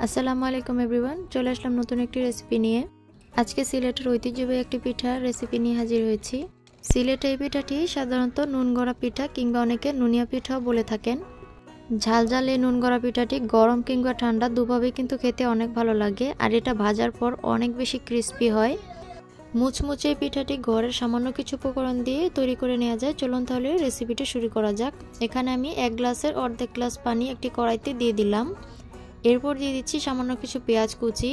আসসালামু আলাইকুম এভরিওয়ান, চলে আসলাম নতুন একটি রেসিপি নিয়ে। আজকে সিলেটের ঐতিহ্যবাহী একটি পিঠার রেসিপি নিয়ে হাজির হয়েছি। সিলেটে এই পিঠাটি সাধারণত নুন গড়া পিঠা কিংবা অনেকে নুনিয়া পিঠাও বলে থাকেন। ঝাল ঝাল এই নুন গড়া পিঠাটি গরম কিংবা ঠান্ডা দুভাবেই কিন্তু খেতে অনেক ভালো লাগে, আর এটা ভাজার পর অনেক বেশি ক্রিস্পি হয়। মুচমুচে এই পিঠাটি ঘরের সামান্য কিছু উপকরণ দিয়ে তৈরি করে নেওয়া যায়। চলুন তাহলে রেসিপিটি শুরু করা যাক। এখানে আমি 1 গ্লাসের অর্ধেক গ্লাস পানি একটি কড়াইতে দিয়ে দিলাম। এরপর দিয়ে দিচ্ছি সামান্য কিছু পেঁয়াজ কুচি।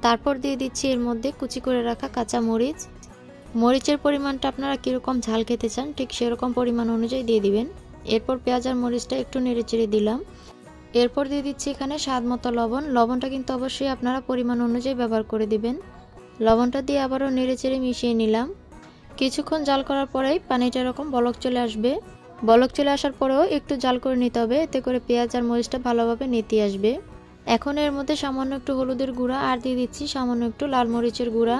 তারপর দিয়ে দিচ্ছি এর মধ্যে কুচি করে রাখা কাঁচা মরিচ। মরিচের পরিমাণটা আপনারা কীরকম ঝাল খেতে চান ঠিক সেরকম পরিমাণ অনুযায়ী দিয়ে দিবেন। এরপর পেঁয়াজ আর মরিচটা একটু নেড়েচেড়ে দিলাম। এরপর দিয়ে দিচ্ছি এখানে স্বাদ মতো লবণ। লবণটা কিন্তু অবশ্যই আপনারা পরিমাণ অনুযায়ী ব্যবহার করে দিবেন। লবণটা দিয়ে আবারও নেড়েচেড়ে মিশিয়ে নিলাম। কিছুক্ষণ জাল করার পরেই পানিটা এরকম বলক চলে আসবে। বলক চলে আসার পরেও একটু জাল করে নিতে হবে, এতে করে পেঁয়াজ আর মরিচটা ভালোভাবে নেতিয়ে আসবে। এখন এর মধ্যে সামান্য একটু হলুদের গুঁড়া আর দিয়ে দিচ্ছি সামান্য একটু লাল মরিচের গুঁড়া।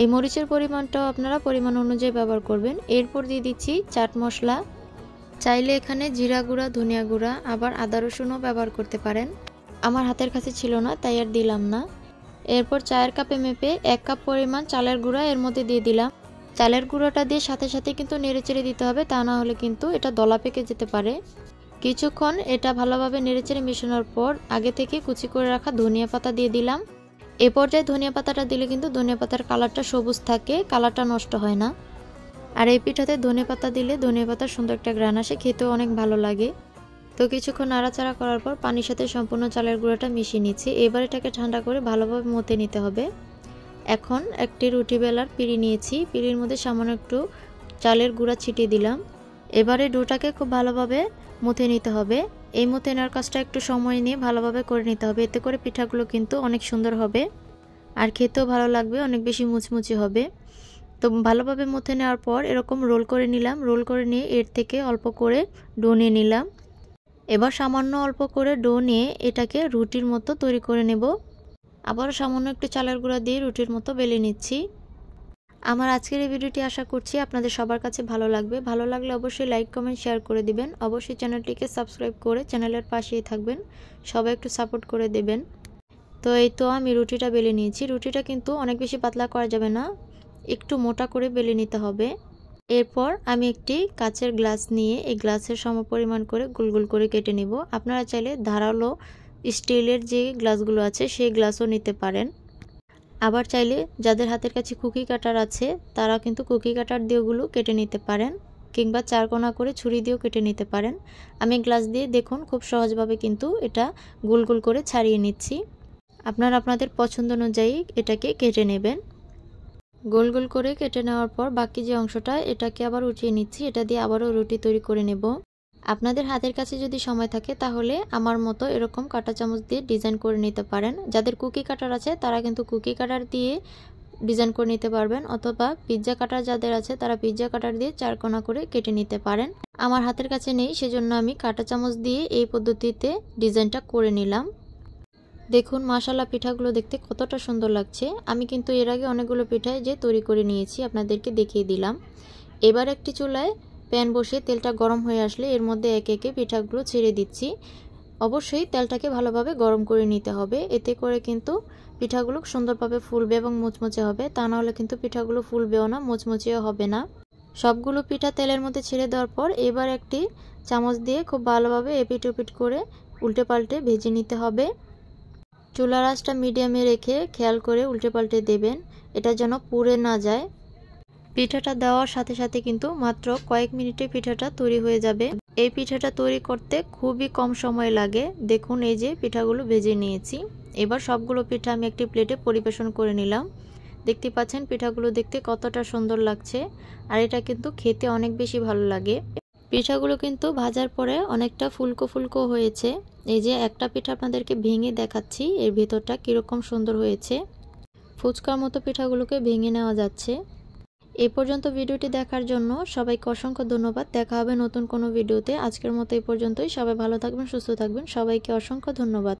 এই মরিচের পরিমাণটাও আপনারা পরিমাণ অনুযায়ী ব্যবহার করবেন। এরপর দিয়ে দিচ্ছি চাট মশলা। চাইলে এখানে জিরা গুঁড়া, ধনিয়া গুঁড়া, আবার আদা রসুনও ব্যবহার করতে পারেন। আমার হাতের কাছে ছিল না তাই আর দিলাম না। এরপর চায়ের কাপে মেপে 1 কাপ পরিমাণ চালের গুঁড়া এর মধ্যে দিয়ে দিলাম। চালের গুঁড়োটা দিয়ে সাথে সাথে কিন্তু নেড়েচেড়ে দিতে হবে, তা না হলে কিন্তু এটা দলা পেকে যেতে পারে। কিছুক্ষণ এটা ভালোভাবে নেড়েচেড়ে মেশানোর পর আগে থেকে কুচি করে রাখা ধনিয়া পাতা দিয়ে দিলাম। এ পর্যায়ে ধনিয়া পাতাটা দিলে কিন্তু ধনিয়া পাতার কালারটা সবুজ থাকে, কালারটা নষ্ট হয় না। আর এই পিঠাতে ধনিয়া পাতা দিলে ধনিয়া পাতার সুন্দর একটা ঘ্রাণ আসে, খেতেও অনেক ভালো লাগে। তো কিছুক্ষণ নাড়াচাড়া করার পর পানির সাথে সম্পূর্ণ চালের গুঁড়োটা মিশিয়ে নিচ্ছি। এবার এটাকে ঠান্ডা করে ভালোভাবে মথে নিতে হবে। এখন একটি রুটি বেলার পিঁড়ি নিয়েছি, পিঁড়ির মধ্যে সামান্য একটু চালের গুঁড়া ছিটিয়ে দিলাম। এবারে ডোটাকে খুব ভালোভাবে মুথে নিতে হবে। এই মুথে নেওয়ার কাজটা একটু সময় নিয়ে ভালোভাবে করে নিতে হবে, এতে করে পিঠাগুলো কিন্তু অনেক সুন্দর হবে আর খেতেও ভালো লাগবে, অনেক বেশি মুচমুচে হবে। তো ভালোভাবে মুথে নেওয়ার পর এরকম রোল করে নিলাম। রোল করে নিয়ে এর থেকে অল্প করে ডো নিয়ে নিলাম। এবার সামান্য অল্প করে ডো নিয়ে এটাকে রুটির মতো তৈরি করে নেব। আবারও সামান্য একটু চালের গুঁড়া দিয়ে রুটির মতো বেলে নিচ্ছি। আমার আজকের এই ভিডিওটি আশা করছি আপনাদের সবার কাছে ভালো লাগবে। ভালো লাগলে অবশ্যই লাইক, কমেন্ট, শেয়ার করে দিবেন। অবশ্যই চ্যানেলটিকে সাবস্ক্রাইব করে চ্যানেলের পাশেই থাকবেন। সবাই একটু সাপোর্ট করে দেবেন। তো এই তো আমি রুটিটা বেলে নিয়েছি। রুটিটা কিন্তু অনেক বেশি পাতলা করা যাবে না, একটু মোটা করে বেলে নিতে হবে। এরপর আমি একটি কাচের গ্লাস নিয়ে এই গ্লাসের সমপরিমাণ করে গোল গোল করে কেটে নিব। আপনারা চাইলে ধারালো স্টিলের যে গ্লাসগুলো আছে সেই গ্লাসও নিতে পারেন। আবার চাইলে যাদের হাতের কাছে কুকি কাটার আছে তারা কিন্তু কুকি কাটার দিয়ে ওগুলো কেটে নিতে পারেন, কিংবা চারকোনা করে ছুরি দিয়েও কেটে নিতে পারেন। আমি গ্লাস দিয়ে দেখুন খুব সহজভাবে কিন্তু এটা গোল গোল করে ছাড়িয়ে নিচ্ছি। আপনারা আপনাদের পছন্দ অনুযায়ী এটাকে কেটে নেবেন। গোল গোল করে কেটে নেওয়ার পর বাকি যে অংশটা এটাকে আবার উঠিয়ে নিচ্ছি। এটা দিয়ে আবারও রুটি তৈরি করে নেব। আপনাদের হাতের কাছে যদি সময় থাকে তাহলে আমার মতো এরকম কাঁটা চামচ দিয়ে ডিজাইন করে নিতে পারেন। যাদের কুকি কাটার আছে তারা কিন্তু কুকি কাটার দিয়ে ডিজাইন করে নিতে পারবেন, অথবা পিৎজা কাটার যাদের আছে তারা পিৎজা কাটার দিয়ে চারকোনা করে কেটে নিতে পারেন। আমার হাতের কাছে নেই, সেজন্য আমি কাঁটা চামচ দিয়ে এই পদ্ধতিতে ডিজাইনটা করে নিলাম। দেখুন মাশাআল্লাহ পিঠাগুলো দেখতে কতটা সুন্দর লাগছে। আমি কিন্তু এর আগে অনেকগুলো পিঠাই যে তৈরি করে নিয়েছি আপনাদেরকে দেখিয়ে দিলাম। এবার একটি চুলায় প্যান বসিয়ে তেলটা গরম হয়ে আসলে এর মধ্যে একে একে পিঠাগুলো ছেড়ে দিচ্ছি। অবশ্যই তেলটাকে ভালোভাবে গরম করে নিতে হবে, এতে করে কিন্তু পিঠাগুলো সুন্দরভাবে ফুলবে এবং মুচমুচে হবে। তা না হলে কিন্তু পিঠাগুলো ফুলবেও না, মুচমুচেও হবে না। সবগুলো পিঠা তেলের মধ্যে ছেড়ে দেওয়ার পর এবার একটি চামচ দিয়ে খুব ভালোভাবে এপিট ওপিট করে উল্টে পাল্টে ভেজে নিতে হবে। চুলার আঁচটা মিডিয়ামে রেখে খেয়াল করে উল্টে পাল্টে দেবেন, এটা যেন পুড়ে না যায়। পিঠাটা দেওয়ার সাথে সাথে কিন্তু মাত্র কয়েক মিনিটে পিঠাটা তৈরি হয়ে যাবে। এই পিঠাটা তৈরি করতে খুবই কম সময় লাগে। দেখুন এই যে পিঠাগুলো ভেজে নিয়েছি। এবার সবগুলো পিঠা আমি একটি প্লেটে পরিবেশন করে নিলাম। দেখতে পাচ্ছেন পিঠাগুলো দেখতে কতটা সুন্দর লাগছে, আর এটা কিন্তু খেতে অনেক বেশি ভালো লাগে। পিঠাগুলো কিন্তু ভাজার পরে অনেকটা ফুলকো ফুলকো হয়েছে। এই যে একটা পিঠা আপনাদেরকে ভেঙে দেখাচ্ছি, এর ভিতরটা কীরকম সুন্দর হয়েছে। ফুচকার মতো পিঠাগুলোকে ভেঙে নেওয়া যাচ্ছে। এই পর্যন্ত ভিডিওটি দেখার জন্য সবাইকে অসংখ্য ধন্যবাদ। দেখা হবে নতুন কোনো ভিডিওতে। আজকের মতো এই পর্যন্তই। সবাই ভালো থাকবেন, সুস্থ থাকবেন। সবাইকে অসংখ্য ধন্যবাদ।